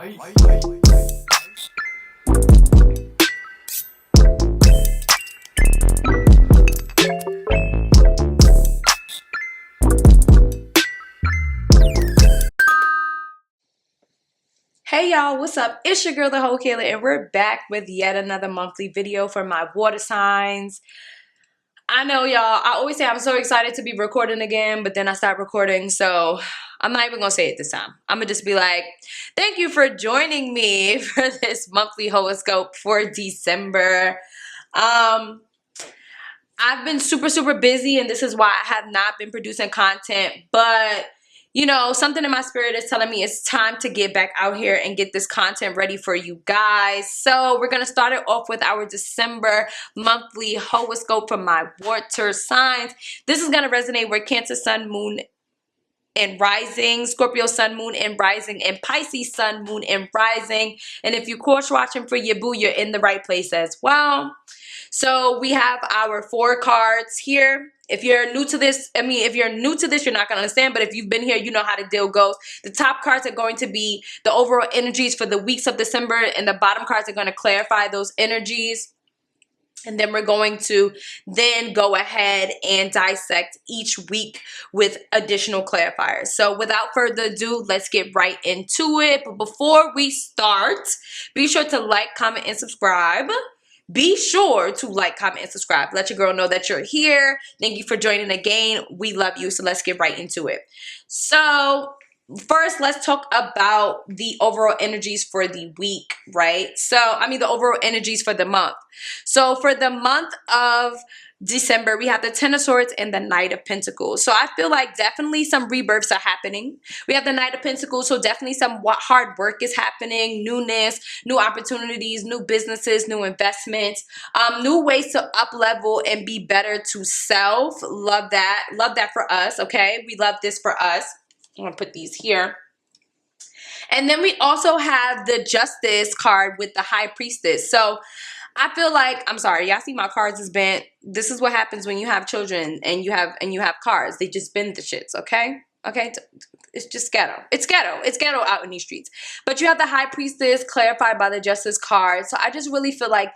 Hey y'all, what's up? It's your girl, the Heaux Healer, and we're back with yet another monthly video for my water signs. I know y'all, I always say I'm so excited to be recording again, but then I start recording, so I'm not even gonna say it this time. I'm gonna just be like, thank you for joining me for this monthly horoscope for December. I've been super busy, and this is why I have not been producing content, but you know, something in my spirit is telling me it's time to get back out here and get this content ready for you guys. So we're going to start it off with our December monthly horoscope for my water signs. This is going to resonate with Cancer, Sun, Moon, and Rising, Scorpio, Sun, Moon, and Rising, and Pisces, Sun, Moon, and Rising. And if you're course watching for your boo, you're in the right place as well. So we have our 4 cards here. If you're new to this, you're not going to understand, but if you've been here, you know how the deal goes. The top cards are going to be the overall energies for the weeks of December, and the bottom cards are going to clarify those energies. And then we're going to then go ahead and dissect each week with additional clarifiers. So without further ado, let's get right into it. But before we start, be sure to like, comment, and subscribe. Be sure to like, comment, and subscribe. Let your girl know that you're here. Thank you for joining again. We love you. So let's get right into it. So first, let's talk about the overall energies for the week, right? The overall energies for the month. So for the month of December, we have the Ten of Swords and the Knight of Pentacles. So I feel like definitely some rebirths are happening. We have the Knight of Pentacles, so definitely some hard work is happening, newness, new opportunities, new businesses, new investments, new ways to up level and be better to self. Love that. Love that for us, okay? We love this for us. I'm going to put these here. And then we also have the Justice card with the High Priestess. So I feel like, I'm sorry, y'all see my cards is bent. This is what happens when you have children and you have cards. They just bend the shits, okay? Okay? It's just ghetto. It's ghetto. It's ghetto out in these streets. But you have the High Priestess clarified by the Justice card. So I just really feel like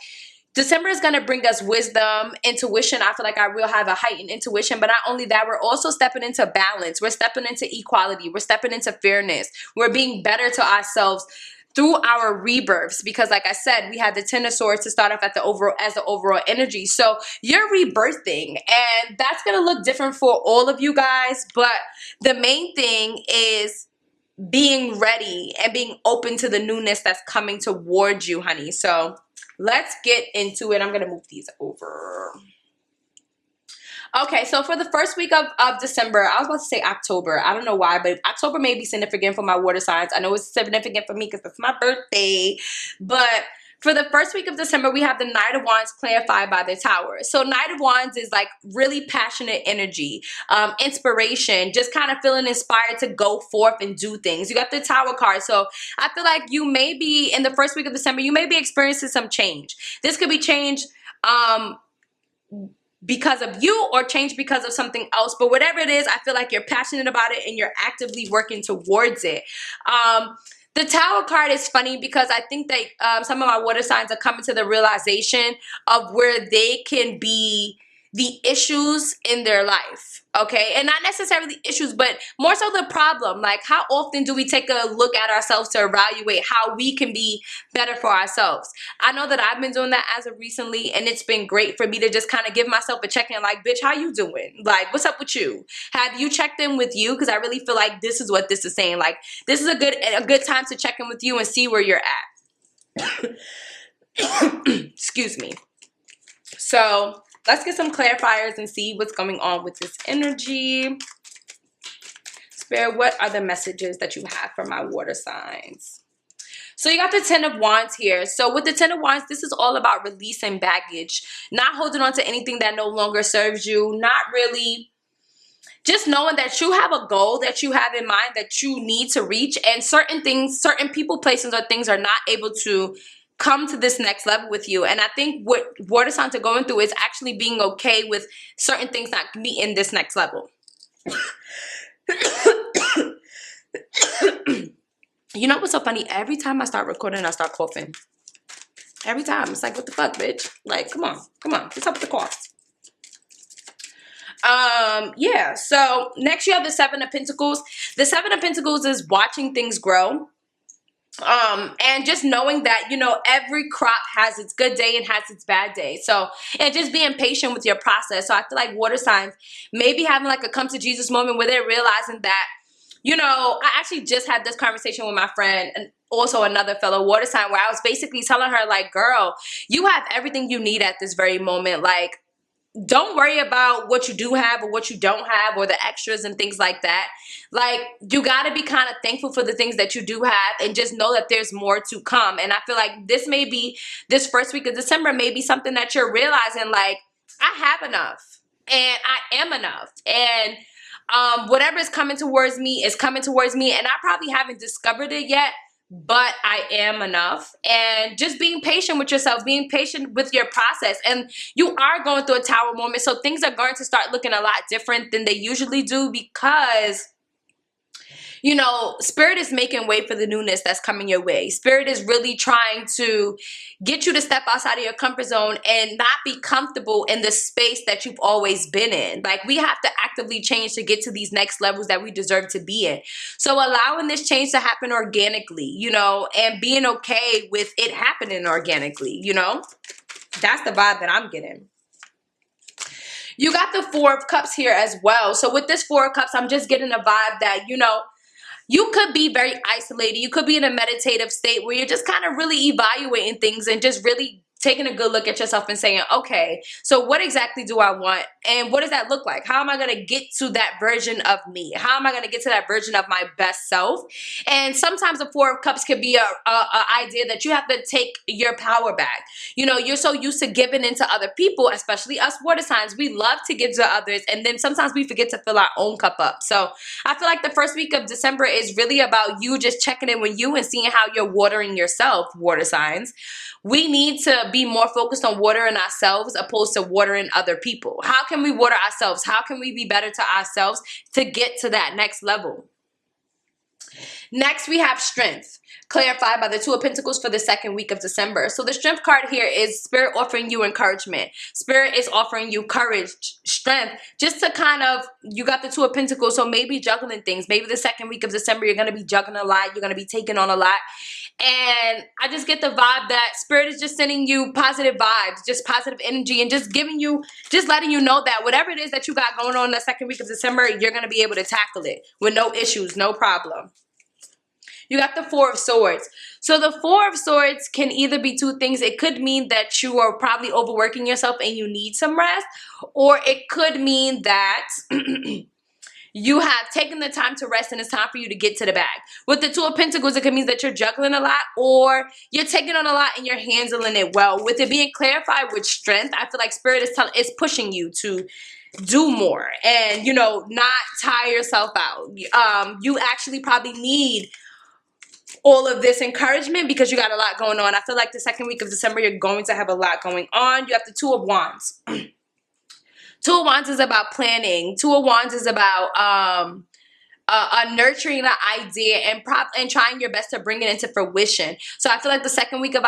December is going to bring us wisdom, intuition. I feel like I will have a heightened intuition, but not only that, we're also stepping into balance. We're stepping into equality. We're stepping into fairness. We're being better to ourselves through our rebirths, because like I said, we had the Ten of Swords to start off at the overall energy. So you're rebirthing, and that's going to look different for all of you guys. But the main thing is being ready and being open to the newness that's coming towards you, honey. So let's get into it. I'm going to move these over. Okay, so for the first week of December, I was about to say October. I don't know why, but October may be significant for my water signs. I know it's significant for me because it's my birthday. But for the first week of December, we have the Knight of Wands clarified by the Tower. So Knight of Wands is like really passionate energy, inspiration, just kind of feeling inspired to go forth and do things. You got the Tower card. So I feel like you may be, in the first week of December, you may be experiencing some change. This could be change because of you or change because of something else, but whatever it is, I feel like you're passionate about it and you're actively working towards it. The Tower card is funny because I think that some of my water signs are coming to the realization of where they can be the issues in their life, okay? And not necessarily issues, but more so the problem. Like, how often do we take a look at ourselves to evaluate how we can be better for ourselves? I know that I've been doing that as of recently, and it's been great for me to just kind of give myself a check-in, like, bitch, how you doing? Like, what's up with you? Have you checked in with you? Because I really feel like this is what this is saying. Like, this is a good time to check in with you and see where you're at. Excuse me. So let's get some clarifiers and see what's going on with this energy. Spirit, what are the messages that you have for my water signs? So you got the Ten of Wands here. So with the Ten of Wands, this is all about releasing baggage, not holding on to anything that no longer serves you, not really, just knowing that you have a goal that you have in mind that you need to reach, and certain things, certain people, places, or things are not able to come to this next level with you. And I think what water signs are going through is actually being okay with certain things not meeting this next level. You know what's so funny? Every time I start recording, I start coughing. Every time. It's like, what the fuck, bitch? Like, come on. What's up with the coughs? Yeah. So next you have the Seven of Pentacles. The Seven of Pentacles is watching things grow. And just knowing that, you know, every crop has its good day and has its bad day. So, and just being patient with your process. So I feel like water signs maybe having like a come to Jesus moment where they're realizing that, you know, I actually just had this conversation with my friend and also another fellow water sign where I was basically telling her like, girl, you have everything you need at this very moment. Like, don't worry about what you do have or what you don't have or the extras and things like that. Like, you got to be kind of thankful for the things that you do have and just know that there's more to come. And I feel like this first week of December may be something that you're realizing, like, I have enough and I am enough. And whatever is coming towards me is coming towards me. And I probably haven't discovered it yet, but I am enough. And just being patient with yourself, being patient with your process. And you are going through a tower moment, so things are going to start looking a lot different than they usually do because, you know, Spirit is making way for the newness that's coming your way. Spirit is really trying to get you to step outside of your comfort zone and not be comfortable in the space that you've always been in. Like, we have to actively change to get to these next levels that we deserve to be in. So allowing this change to happen organically, you know, and being okay with it happening organically, you know, that's the vibe that I'm getting. You got the Four of Cups here as well. So with this Four of Cups, I'm just getting a vibe that, you know, you could be very isolated. You could be in a meditative state where you're just kind of really evaluating things and just really taking a good look at yourself and saying, okay, so what exactly do I want? And what does that look like? How am I going to get to that version of me? How am I going to get to that version of my best self? And sometimes the Four of Cups could be a idea that you have to take your power back. You know, you're so used to giving into other people, especially us water signs. We love to give to others, and then sometimes we forget to fill our own cup up. So I feel like the first week of December is really about you just checking in with you and seeing how you're watering yourself, water signs. We need to be more focused on watering ourselves opposed to watering other people. How can we water ourselves? How can we be better to ourselves to get to that next level? Next, we have Strength, clarified by the Two of Pentacles for the second week of December. So the Strength card here is Spirit offering you encouragement. Spirit is offering you courage, strength, just to kind of, you got the Two of Pentacles, so maybe juggling things. Maybe the second week of December, you're going to be juggling a lot. You're going to be taking on a lot. And I just get the vibe that Spirit is just sending you positive vibes, just positive energy, and just giving you, just letting you know that whatever it is that you got going on the second week of December, you're going to be able to tackle it with no issues, no problem. You got the Four of Swords. So the Four of Swords can either be two things. It could mean that you are probably overworking yourself and you need some rest, or it could mean that you have taken the time to rest and it's time for you to get to the bag. With the Two of Pentacles, it could mean that you're juggling a lot or you're taking on a lot and you're handling it well. With it being clarified with Strength, I feel like Spirit is pushing you to do more and, you know, not tire yourself out. You actually probably need all of this encouragement because you got a lot going on. I feel like the second week of December, you're going to have a lot going on. You have the Two of Wands. Two of Wands is about planning. Two of Wands is about nurturing the idea and trying your best to bring it into fruition. So I feel like the second week of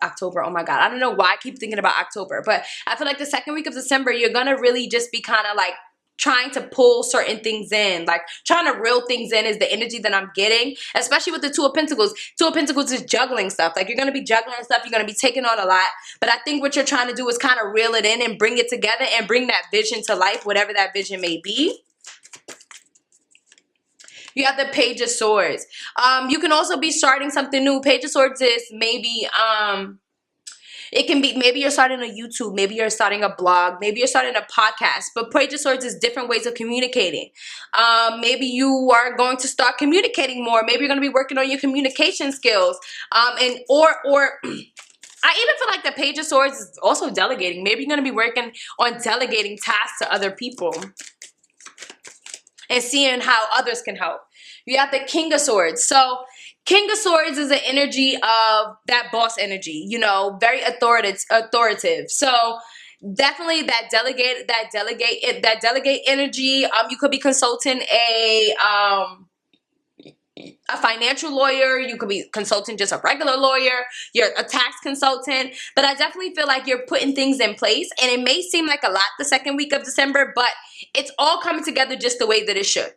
October, oh my God, I don't know why I keep thinking about October, but I feel like the second week of December, you're going to really just be kind of like trying to pull certain things in, like trying to reel things in is the energy that I'm getting, especially with the Two of Pentacles. Two of Pentacles is juggling stuff. Like, you're going to be juggling stuff. You're going to be taking on a lot. But I think what you're trying to do is kind of reel it in and bring it together and bring that vision to life, whatever that vision may be. You have the Page of Swords. You can also be starting something new. Page of Swords is maybe, it can be, maybe you're starting a YouTube, maybe you're starting a blog, maybe you're starting a podcast, but Page of Swords is different ways of communicating. Maybe you are going to start communicating more. Maybe you're going to be working on your communication skills. Or I even feel like the Page of Swords is also delegating. Maybe you're going to be working on delegating tasks to other people and seeing how others can help. You have the King of Swords. So King of Swords is an energy of that boss energy, you know, very authoritative. So definitely that delegate energy. You could be consulting a financial lawyer, you could be consulting just a regular lawyer, you're a tax consultant, but I definitely feel like you're putting things in place, and it may seem like a lot the second week of December, but it's all coming together just the way that it should.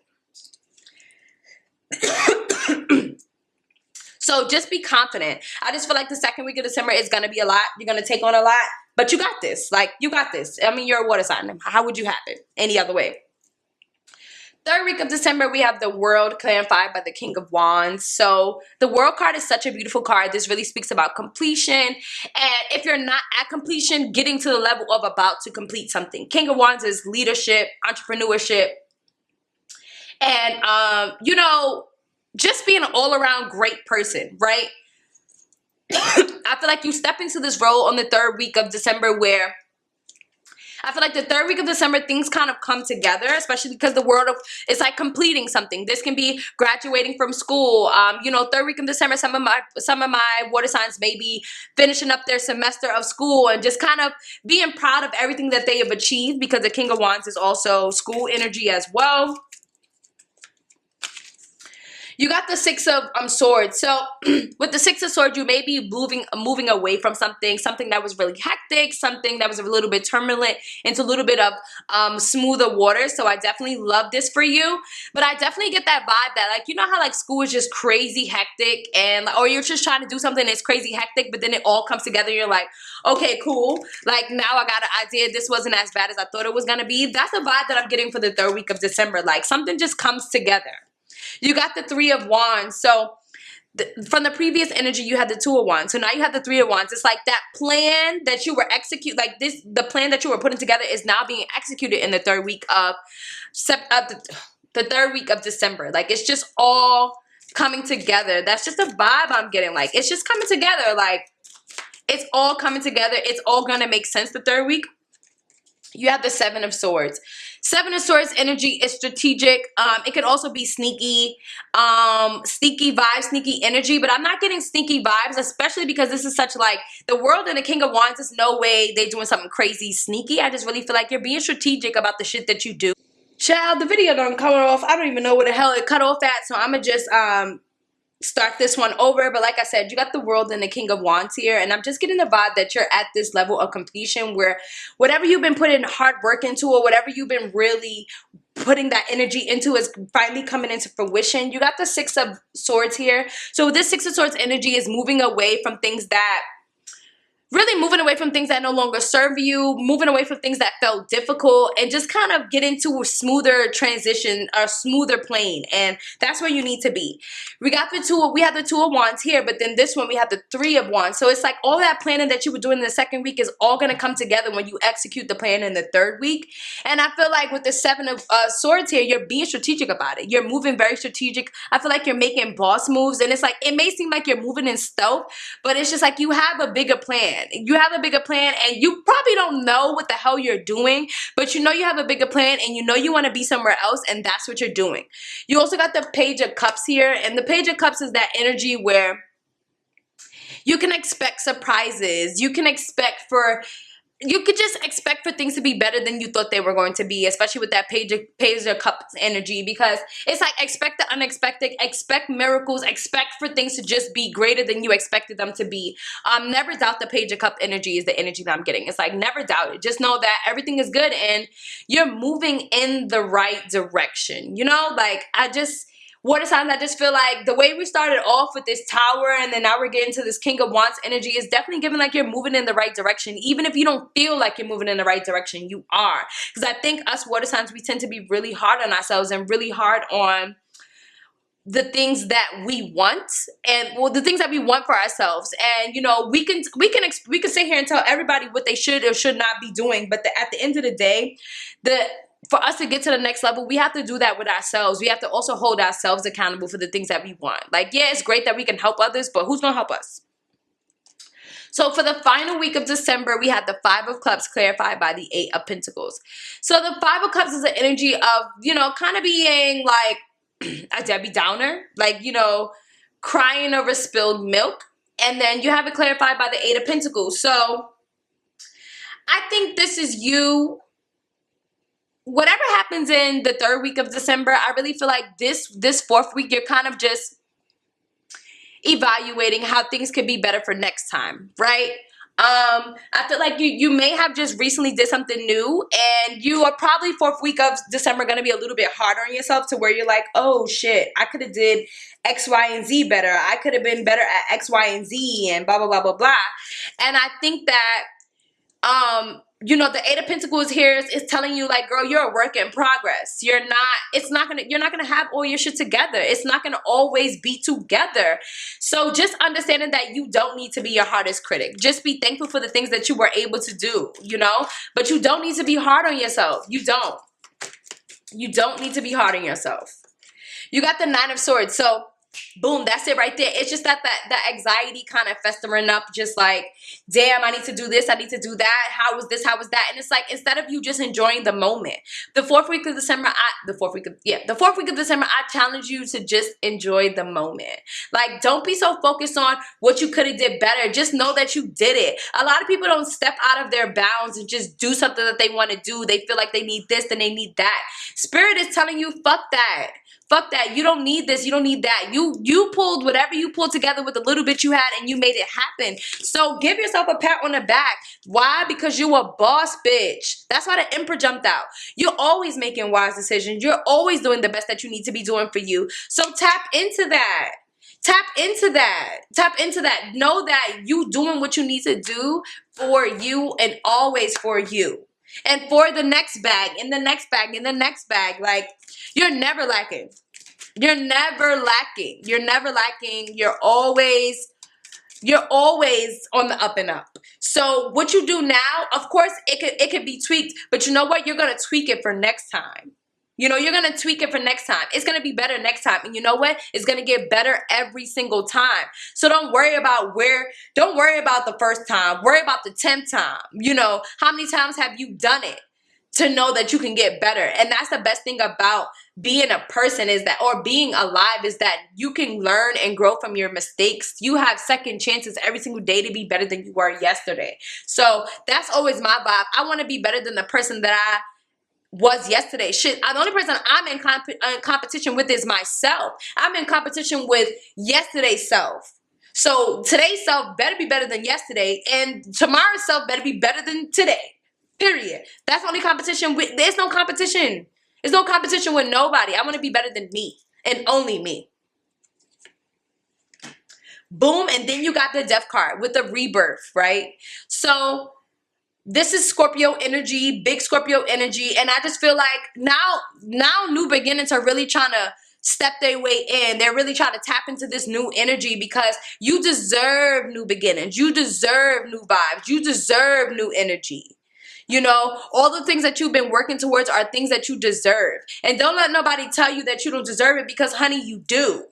So just be confident. I just feel like the second week of December is going to be a lot. You're going to take on a lot, but you got this. Like, you got this. I mean, you're a water sign. How would you have it any other way? Third week of December, we have the World clarified by the King of Wands. So the World card is such a beautiful card. This really speaks about completion. And if you're not at completion, getting to the level of about to complete something. King of Wands is leadership, entrepreneurship, and, you know, just being an all-around great person, right? I feel like you step into this role on the third week of December where I feel like the third week of December, things kind of come together, especially because the world of, it's like completing something. This can be graduating from school. You know, third week of December, some of my water signs may be finishing up their semester of school and just kind of being proud of everything that they have achieved, because the King of Wands is also school energy as well. You got the Six of Swords. So with the Six of Swords, you may be moving away from something that was really hectic, something that was a little bit turbulent, into a little bit of smoother water. So I definitely love this for you. But I definitely get that vibe that, like, you know how like school is just crazy hectic, and or you're just trying to do something that's crazy hectic, but then it all comes together and you're like, okay, cool. Like, now I got an idea. This wasn't as bad as I thought it was going to be. That's the vibe that I'm getting for the third week of December. Like, something just comes together. You got the Three of Wands. So from the previous energy, you had the Two of Wands. So now you have the Three of Wands. It's like that plan that you were the plan that you were putting together is now being executed in the third week of the third week of December. Like, it's just all coming together. That's just a vibe I'm getting. Like, it's just coming together. Like, it's all coming together. It's all gonna make sense the third week. You have the Seven of Swords. Seven of Swords energy is strategic. It could also be sneaky, sneaky vibes, sneaky energy, but I'm not getting sneaky vibes, especially because this is such like the World and the King of Wands. There's no way they're doing something crazy sneaky. I just really feel like you're being strategic about the shit that you do. Child, the video done cut off. I don't even know where the hell it cut off at, so I'm gonna just start this one over. But like I said, you got the World and the King of Wands here, and I'm just getting the vibe that you're at this level of completion where whatever you've been putting hard work into, or whatever you've been really putting that energy into, is finally coming into fruition. You got the Six of Swords here. So this Six of Swords energy is moving away from things that no longer serve you, moving away from things that felt difficult, and just kind of get into a smoother transition, a smoother plane. And that's where you need to be. We have the Two of Wands here, but then this one we have the Three of Wands. So it's like all that planning that you were doing in the second week is all going to come together when you execute the plan in the third week. And I feel like with the Seven of Swords here, you're being strategic about it. You're moving very strategic. I feel like you're making boss moves, and it's like, it may seem like you're moving in stealth, but it's just like you have a bigger plan. You have a bigger plan, and you probably don't know what the hell you're doing, but you know you have a bigger plan, and you know you want to be somewhere else, and that's what you're doing. You also got the Page of Cups here, and the Page of Cups is that energy where you can expect surprises. You could just expect for things to be better than you thought they were going to be, especially with that Page of Cups energy, because it's like expect the unexpected, expect miracles, expect for things to just be greater than you expected them to be. Never doubt the Page of Cups energy is the energy that I'm getting. It's like, never doubt it. Just know that everything is good and you're moving in the right direction. You know, like, water signs, I just feel like the way we started off with this Tower, and then now we're getting to this King of Wands energy, is definitely giving like you're moving in the right direction. Even if you don't feel like you're moving in the right direction, you are. Because I think us water signs, we tend to be really hard on ourselves and really hard on the things that we want, and well, the things that we want for ourselves. And you know, we can sit here and tell everybody what they should or should not be doing, but at the end of the day, for us to get to the next level, we have to do that with ourselves. We have to also hold ourselves accountable for the things that we want. Like, yeah, it's great that we can help others, but who's gonna help us? So for the final week of December, we had the Five of Cups clarified by the Eight of Pentacles. So the Five of Cups is the energy of, you know, kind of being like a Debbie Downer, like, you know, crying over spilled milk. And then you have it clarified by the Eight of Pentacles. So I think this is you whatever happens in the 3rd week of December, I really feel like this 4th week, you're kind of just evaluating how things could be better for next time, right? I feel like you may have just recently did something new, and you are probably 4th week of December going to be a little bit harder on yourself, to where you're like, oh shit, I could have did X, Y, and Z better. I could have been better at X, Y, and Z, and blah, blah, blah, blah, blah. And I think that, you know, the 8 of Pentacles here is telling you, like, girl, you're a work in progress. You're not gonna have all your shit together. It's not gonna always be together. So just understanding that you don't need to be your hardest critic. Just be thankful for the things that you were able to do, you know? But you don't need to be hard on yourself. You don't. You don't need to be hard on yourself. You got the 9 of Swords, so boom, that's it right there. It's just that anxiety kind of festering up, just like, damn, I need to do this, I need to do that. How was this? How was that? And it's like, instead of you just enjoying the moment, the 4th week of December, the 4th week of December, I challenge you to just enjoy the moment. Like, don't be so focused on what you could have did better. Just know that you did it. A lot of people don't step out of their bounds and just do something that they want to do. They feel like they need this, then they need that. Spirit is telling you, fuck that. Fuck that. You don't need this. You don't need that. You pulled whatever you pulled together with the little bit you had, and you made it happen. So give yourself a pat on the back. Why? Because you a boss, bitch. That's why the Emperor jumped out. You're always making wise decisions. You're always doing the best that you need to be doing for you. So tap into that. Tap into that. Tap into that. Know that you doing what you need to do for you, and always for you. And for the next bag, and the next bag, and the next bag. Like, you're never lacking. You're never lacking. You're never lacking. You're always on the up and up. So what you do now, of course, it could be tweaked, but you know what? You're going to tweak it for next time. You know, you're going to tweak it for next time. It's going to be better next time. And you know what? It's going to get better every single time. So don't worry about the first time. Worry about the 10th time. You know, how many times have you done it to know that you can get better? And that's the best thing about being a person, is that, or being alive, is that you can learn and grow from your mistakes. You have second chances every single day to be better than you were yesterday. So that's always my vibe. I want to be better than the person that I was yesterday. Shit, the only person I'm in competition with is myself. I'm in competition with yesterday's self. So today's self better be better than yesterday, and tomorrow's self better be better than today. Period. That's the only competition. There's no competition. There's no competition with nobody. I want to be better than me, and only me. Boom, and then you got the Death card with the rebirth, right? So this is Scorpio energy, big Scorpio energy, and I just feel like now new beginnings are really trying to step their way in. They're really trying to tap into this new energy, because you deserve new beginnings. You deserve new vibes. You deserve new energy. You know, all the things that you've been working towards are things that you deserve. And don't let nobody tell you that you don't deserve it, because honey, you do.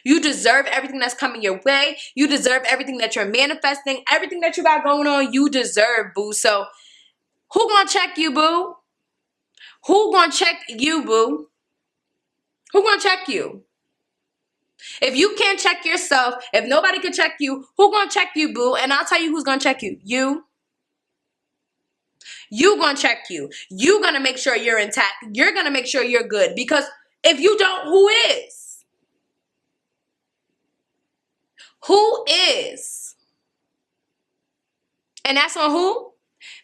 You deserve everything that's coming your way. You deserve everything that you're manifesting. Everything that you got going on, you deserve, boo. So who gonna check you, boo? Who gonna check you, boo? Who gonna check you? If you can't check yourself, if nobody can check you, who gonna check you, boo? And I'll tell you who's gonna check you. You. You gonna check you. You gonna make sure you're intact. You're gonna make sure you're good. Because if you don't, who is? Who is? And that's on who?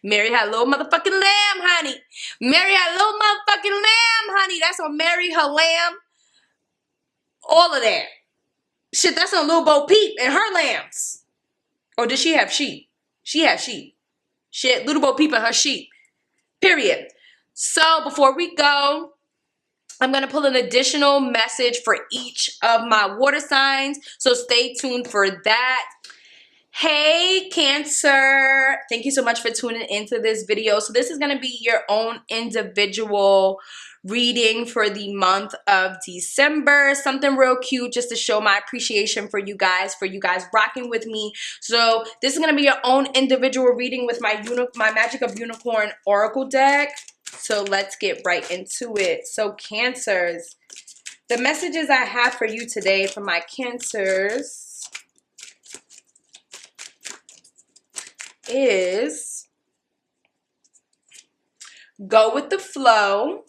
Mary had a little motherfucking lamb, honey. Mary had a little motherfucking lamb, honey. That's on Mary, her lamb. All of that. Shit, that's on Lil Bo Peep and her lambs. Or did she have sheep? She had sheep. Shit, Little Bo Peep and her sheep. Period. So before we go, I'm going to pull an additional message for each of my water signs. So stay tuned for that. Hey, Cancer. Thank you so much for tuning into this video. So this is going to be your own individual reading for the month of December. Something real cute just to show my appreciation for you guys rocking with me. So this is going to be your own individual reading with my Magic of Unicorn Oracle deck. So let's get right into it. So Cancers, the messages I have for you today for my Cancers is go with the flow,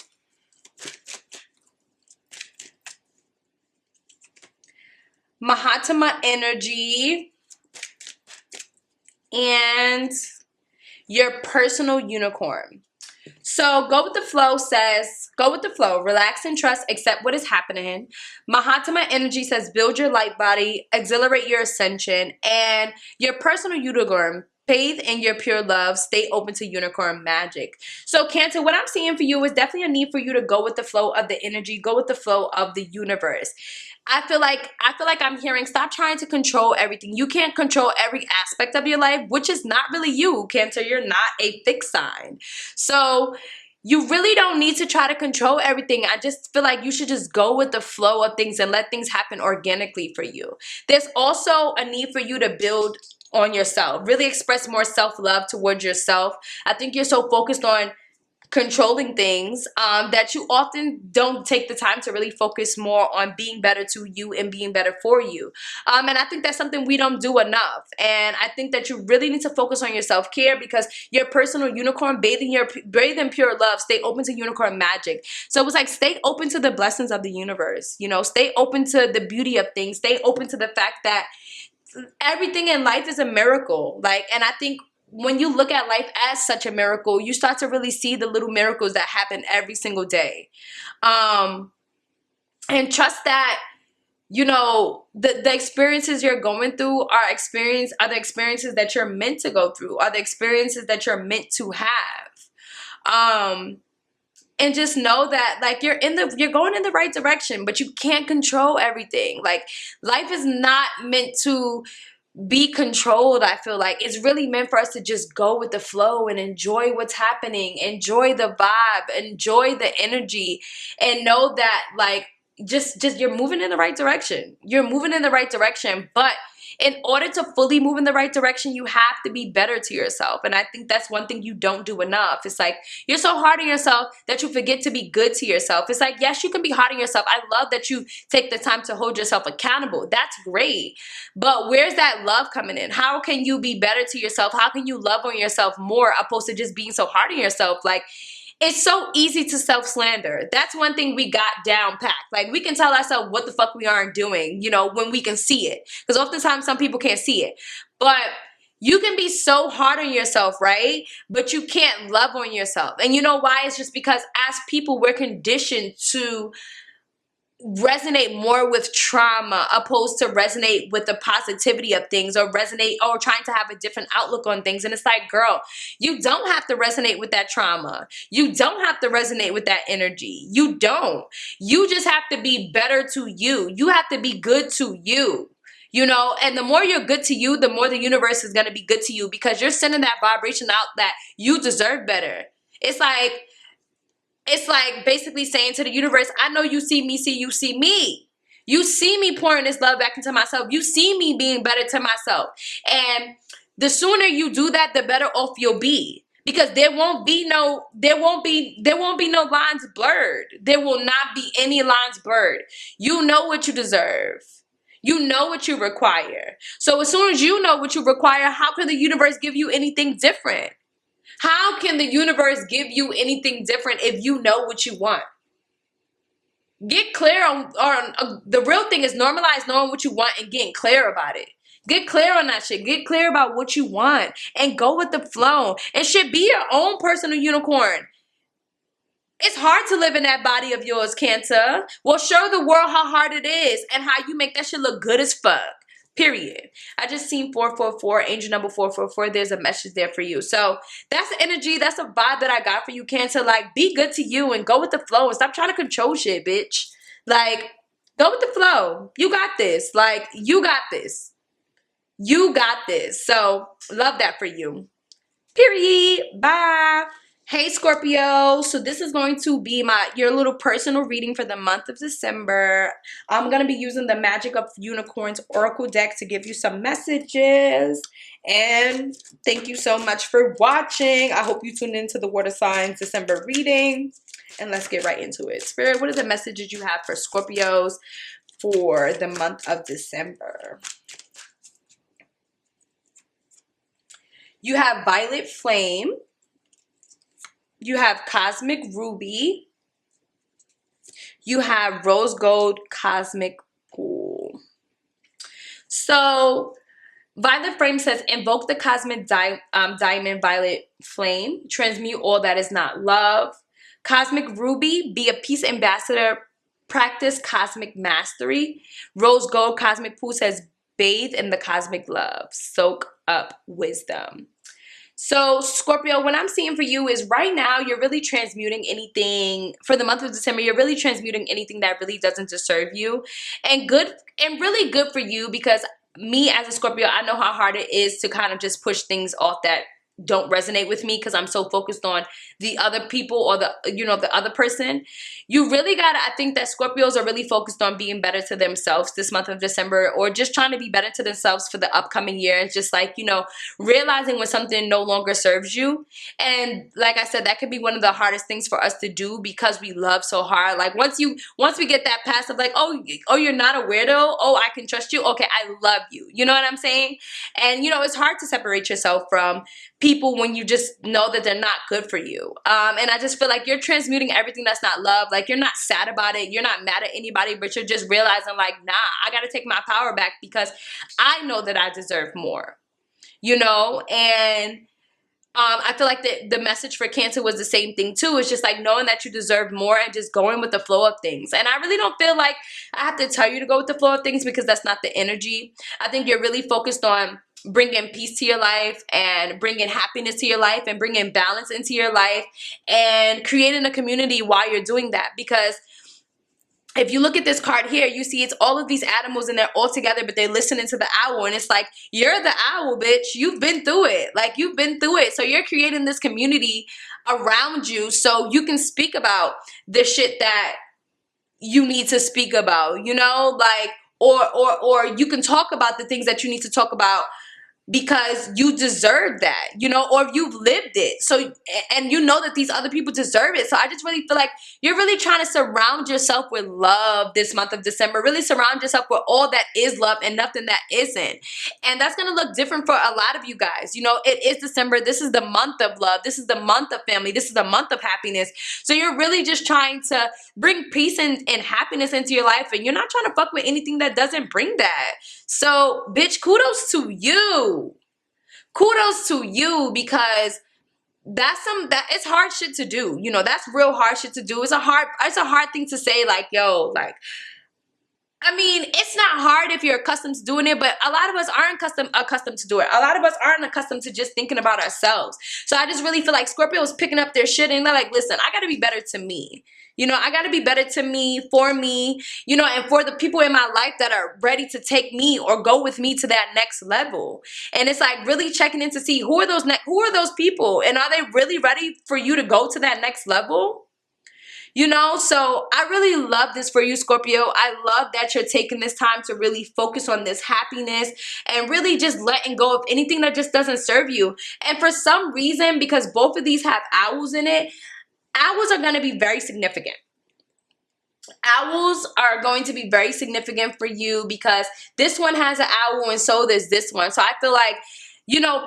Mahatma energy, and your personal unicorn. So go with the flow says, go with the flow, relax and trust, accept what is happening. Mahatma energy says, build your light body, exhilarate your ascension, and your personal unicorn, bathe in your pure love, stay open to unicorn magic. So Cancer, what I'm seeing for you is definitely a need for you to go with the flow of the energy, go with the flow of the universe. I feel like I'm hearing, stop trying to control everything. You can't control every aspect of your life, which is not really you, Cancer. You're not a fixed sign. So you really don't need to try to control everything. I just feel like you should just go with the flow of things and let things happen organically for you. There's also a need for you to build on yourself, really express more self-love towards yourself. I think you're so focused on controlling things that you often don't take the time to really focus more on being better to you and being better for you. And I think that's something we don't do enough. And I think that you really need to focus on your self-care, because your personal unicorn, bathe in pure love, stay open to unicorn magic. So it was like, stay open to the blessings of the universe, you know, stay open to the beauty of things, stay open to the fact that everything in life is a miracle. Like, and I think when you look at life as such a miracle, you start to really see the little miracles that happen every single day. And trust that, you know, the experiences you're going through are the experiences that you're meant to go through, are the experiences that you're meant to have. And just know that, like, you're going in the right direction, but you can't control everything. Like, life is not meant to be controlled. I feel like it's really meant for us to just go with the flow and enjoy what's happening, enjoy the vibe, enjoy the energy, and know that, like, just you're moving in the right direction. You're moving in the right direction, but in order to fully move in the right direction, you have to be better to yourself. And I think that's one thing you don't do enough. It's like, you're so hard on yourself that you forget to be good to yourself. It's like, yes, you can be hard on yourself. I love that you take the time to hold yourself accountable. That's great. But where's that love coming in? How can you be better to yourself? How can you love on yourself more, opposed to just being so hard on yourself? Like, it's so easy to self-slander. That's one thing we got down packed. Like, we can tell ourselves what the fuck we aren't doing, you know, when we can see it. Because oftentimes some people can't see it. But you can be so hard on yourself, right? But you can't love on yourself. And you know why? It's just because as people, we're conditioned to resonate more with trauma opposed to resonate with the positivity of things, or resonate or trying to have a different outlook on things. And it's like, girl, you don't have to resonate with that trauma. You don't have to resonate with that energy. You don't. You just have to be better to you. You have to be good to you. You know, and the more you're good to you, the more the universe is going to be good to you, because you're sending that vibration out that you deserve better. It's like basically saying to the universe, I know you see me, you see me. You see me pouring this love back into myself. You see me being better to myself. And the sooner you do that, the better off you'll be. Because there won't be no lines blurred. There will not be any lines blurred. You know what you deserve. You know what you require. So as soon as you know what you require, how can the universe give you anything different? How can the universe give you anything different if you know what you want? Get clear on the real thing is normalize knowing what you want and getting clear about it. Get clear on that shit. Get clear about what you want and go with the flow. And shit, be your own personal unicorn. It's hard to live in that body of yours, Cancer. Well, show the world how hard it is and how you make that shit look good as fuck. Period. I just seen 444, angel number 444. There's a message there for you. So that's the energy. That's the vibe that I got for you, Cancer. Like, be good to you and go with the flow and stop trying to control shit, bitch. Like, go with the flow. You got this. Like, you got this. You got this. So love that for you. Period. Bye. Hey Scorpio, so this is going to be your little personal reading for the month of December. I'm going to be using the Magic of Unicorns Oracle deck to give you some messages. And thank you so much for watching. I hope you tuned into the Water Signs December reading. And let's get right into it. Spirit, what are the messages you have for Scorpios for the month of December? You have Violet Flame. you have Cosmic Ruby, you have Rose Gold Cosmic Pool. So Violet Flame says, invoke the cosmic diamond violet flame. Transmute all that is not love. Cosmic Ruby, be a peace ambassador. Practice cosmic mastery. Rose Gold Cosmic Pool says, bathe in the cosmic love. Soak up wisdom. So Scorpio, what I'm seeing for you is right now you're really transmuting anything for the month of December. You're really transmuting anything that really doesn't deserve you, and really good for you, because me as a Scorpio, I know how hard it is to kind of just push things off that don't resonate with me because I'm so focused on the other people or the other person. You really gotta, I think that Scorpios are really focused on being better to themselves this month of December, or just trying to be better to themselves for the upcoming year. It's just like, realizing when something no longer serves you. And like I said, that could be one of the hardest things for us to do because we love so hard. Like once we get that pass of like, oh, you're not a weirdo. Oh, I can trust you. Okay, I love you. You know what I'm saying? And it's hard to separate yourself from people when you just know that they're not good for you. And I just feel like you're transmuting everything that's not love. Like you're not sad about it. You're not mad at anybody, but you're just realizing like, nah, I got to take my power back because I know that I deserve more, and I feel like the message for Cancer was the same thing too. It's just like knowing that you deserve more and just going with the flow of things. And I really don't feel like I have to tell you to go with the flow of things because that's not the energy. I think you're really focused on bringing peace to your life and bringing happiness to your life and bringing balance into your life and creating a community while you're doing that. Because if you look at this card here, you see it's all of these animals and they're all together, but they're listening to the owl. And it's like, you're the owl, bitch. You've been through it. Like, you've been through it. So you're creating this community around you so you can speak about the shit that you need to speak about, like, or you can talk about the things that you need to talk about because you deserve that, or you've lived it. So, and that these other people deserve it. So I just really feel like you're really trying to surround yourself with love this month of December. Really surround yourself with all that is love and nothing that isn't. And that's going to look different for a lot of you guys. It is December. This is the month of love. This is the month of family. This is the month of happiness. So you're really just trying to bring peace and happiness into your life. And you're not trying to fuck with anything that doesn't bring that. So, bitch, kudos to you. Kudos to you, because it's hard shit to do. That's real hard shit to do. It's a hard thing to say, like, yo, like, I mean, it's not hard if you're accustomed to doing it, but a lot of us aren't accustomed to do it. A lot of us aren't accustomed to just thinking about ourselves. So I just really feel like Scorpio is picking up their shit and they're like, listen, I got to be better to me. I got to be better to me, for me, and for the people in my life that are ready to take me or go with me to that next level. And it's like really checking in to see who are those people, and are they really ready for you to go to that next level? So I really love this for you, Scorpio. I love that you're taking this time to really focus on this happiness and really just letting go of anything that just doesn't serve you. And for some reason, because both of these have owls in it, owls are going to be very significant. Owls are going to be very significant for you because this one has an owl and so does this one. So I feel like,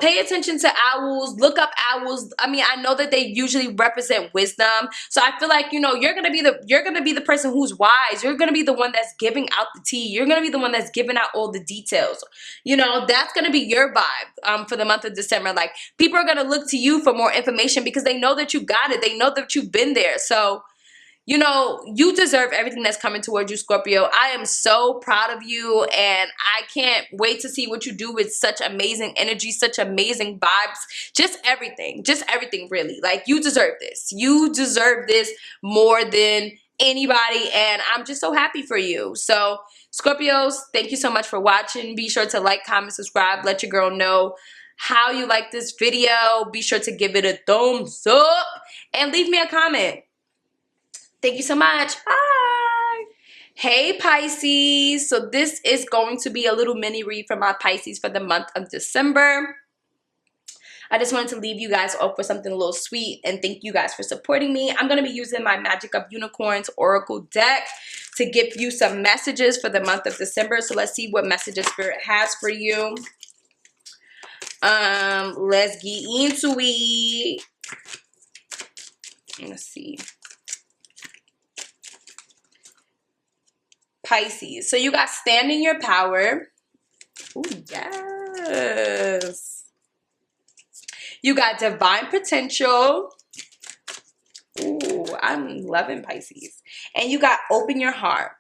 pay attention to owls, look up owls. I mean, I know that they usually represent wisdom. So I feel like, you're going to be the person who's wise. You're going to be the one that's giving out the tea. You're going to be the one that's giving out all the details. That's going to be your vibe for the month of December. Like, people are going to look to you for more information because they know that you got it. They know that you've been there. So, you deserve everything that's coming towards you, Scorpio. I am so proud of you, and I can't wait to see what you do with such amazing energy, such amazing vibes, just everything really. Like, you deserve this. You deserve this more than anybody, and I'm just so happy for you. So, Scorpios, thank you so much for watching. Be sure to like, comment, subscribe. Let your girl know how you like this video. Be sure to give it a thumbs up and leave me a comment. Thank you so much. Bye. Hey, Pisces. So this is going to be a little mini read for my Pisces for the month of December. I just wanted to leave you guys off with something a little sweet and thank you guys for supporting me. I'm going to be using my Magic of Unicorns Oracle deck to give you some messages for the month of December. So let's see what messages Spirit has for you. Let's get into it. Let's see. Pisces. So you got stand in your power. Ooh, yes. You got divine potential. Ooh, I'm loving Pisces. And you got open your heart.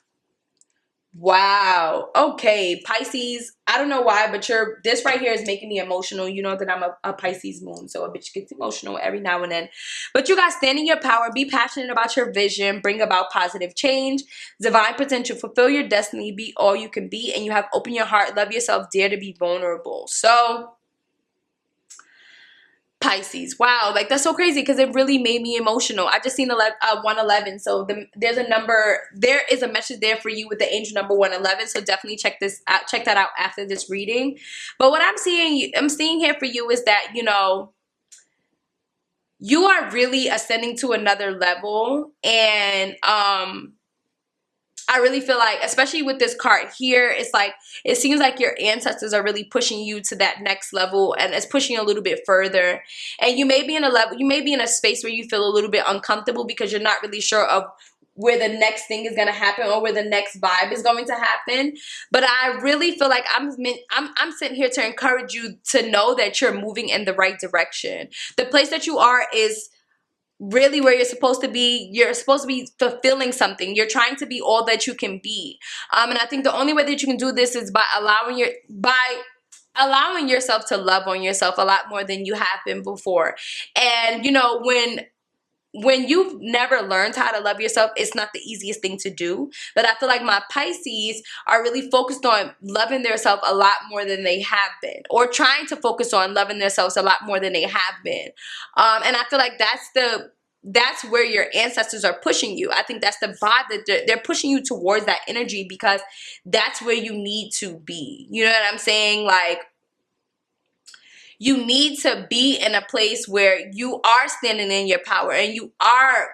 Wow. Okay, Pisces. I don't know why, but this right here is making me emotional. You know that I'm a Pisces moon, so a bitch gets emotional every now and then. But you guys stand in your power, be passionate about your vision, bring about positive change, divine potential, fulfill your destiny, be all you can be, and you have open your heart, love yourself, dare to be vulnerable. So Pisces, wow, like that's so crazy because it really made me emotional. I just seen 111, so there is a message there for you with the angel number 111. So definitely check that out after this reading. But what I'm seeing here for you is that, you know, you are really ascending to another level, and I really feel like, especially with this card here, it's like, it seems like your ancestors are really pushing you to that next level, and it's pushing you a little bit further. And you may be in a space where you feel a little bit uncomfortable because you're not really sure of where the next thing is going to happen or where the next vibe is going to happen. But I really feel like I'm sitting here to encourage you to know that you're moving in the right direction. The place that you are is really where you're supposed to be. You're supposed to be fulfilling something. You're trying to be all that you can be. And I think the only way that you can do this is by allowing yourself to love on yourself a lot more than you have been before. And you know, when you've never learned how to love yourself, it's not the easiest thing to do. But I feel like my Pisces are really focused on loving themselves a lot more than they have been, or trying to focus on loving themselves a lot more than they have been. And I feel like that's where your ancestors are pushing you. I think that's the vibe that they're pushing you towards, that energy, because that's where you need to be. You know what I'm saying? Like, you need to be in a place where you are standing in your power and you are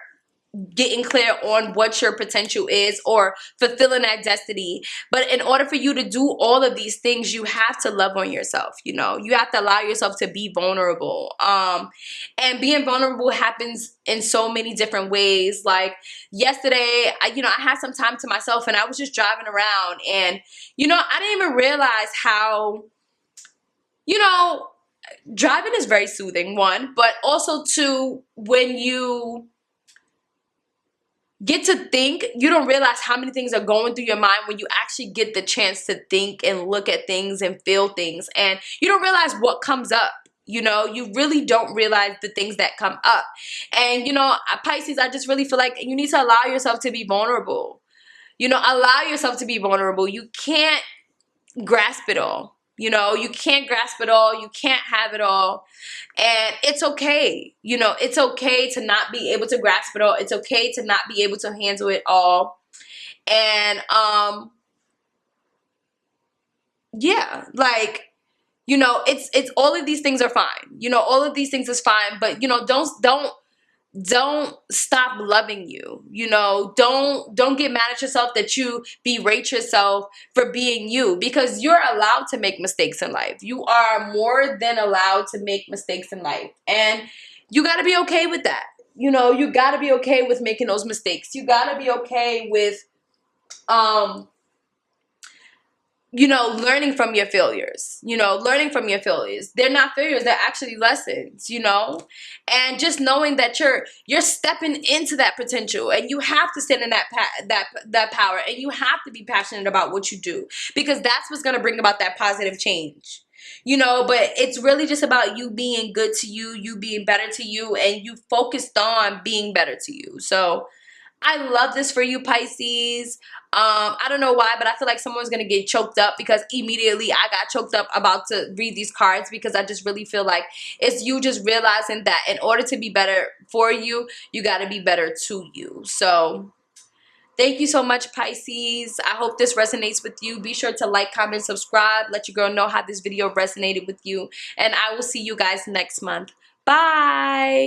getting clear on what your potential is, or fulfilling that destiny. But in order for you to do all of these things, you have to love on yourself. You know, you have to allow yourself to be vulnerable. And being vulnerable happens in so many different ways. Like yesterday, I had some time to myself and I was just driving around, and I didn't even realize how, driving is very soothing, one, but also two, when you get to think, you don't realize how many things are going through your mind when you actually get the chance to think and look at things and feel things, and you don't realize what comes up. You really don't realize the things that come up. And Pisces, I just really feel like you need to allow yourself to be vulnerable. Allow yourself to be vulnerable. You can't grasp it all. You can't grasp it all. You can't have it all. And it's okay. It's okay to not be able to grasp it all. It's okay to not be able to handle it all. And, yeah, like, it's all of these things are fine. All of these things is fine, but, don't stop loving you. Don't get mad at yourself that you berate yourself for being you, because you're allowed to make mistakes in life. You are more than allowed to make mistakes in life, and you got to be okay with that. You got to be okay with making those mistakes. You got to be okay with learning from your failures. They're not failures, they're actually lessons, and just knowing that you're stepping into that potential, and you have to stand in that power, and you have to be passionate about what you do, because that's what's going to bring about that positive change. But it's really just about you being good to you, you being better to you, and you focused on being better to you. So I love this for you, Pisces. I don't know why, but I feel like someone's going to get choked up, because immediately I got choked up about to read these cards, because I just really feel like it's you just realizing that in order to be better for you, you got to be better to you. So thank you so much, Pisces. I hope this resonates with you. Be sure to like, comment, subscribe. Let your girl know how this video resonated with you. And I will see you guys next month. Bye.